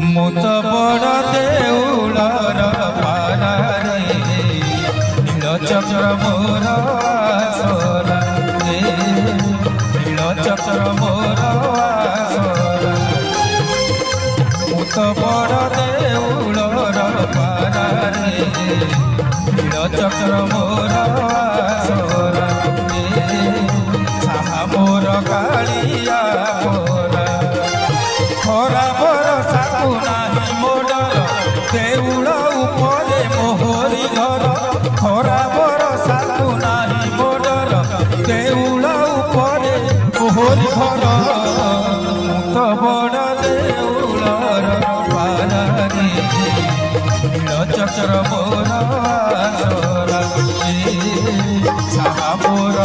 मुत बड़ देउलर पारारे नीलचक्र मोर आसरा नीलचक्र मोर आसरा मुत बड़ देउलर पारारे नीलचक्र मोर आसरा साहा मोर कालिया मोरा खरा भरोसा नाही मोडर देउल उपरे मोहरी घर खरा भरोसा नाही मोडर देउल उपरे मोहरी घर मुत बड़ देउलर पारारे नीलचक्र मोर आसरा साहा मोर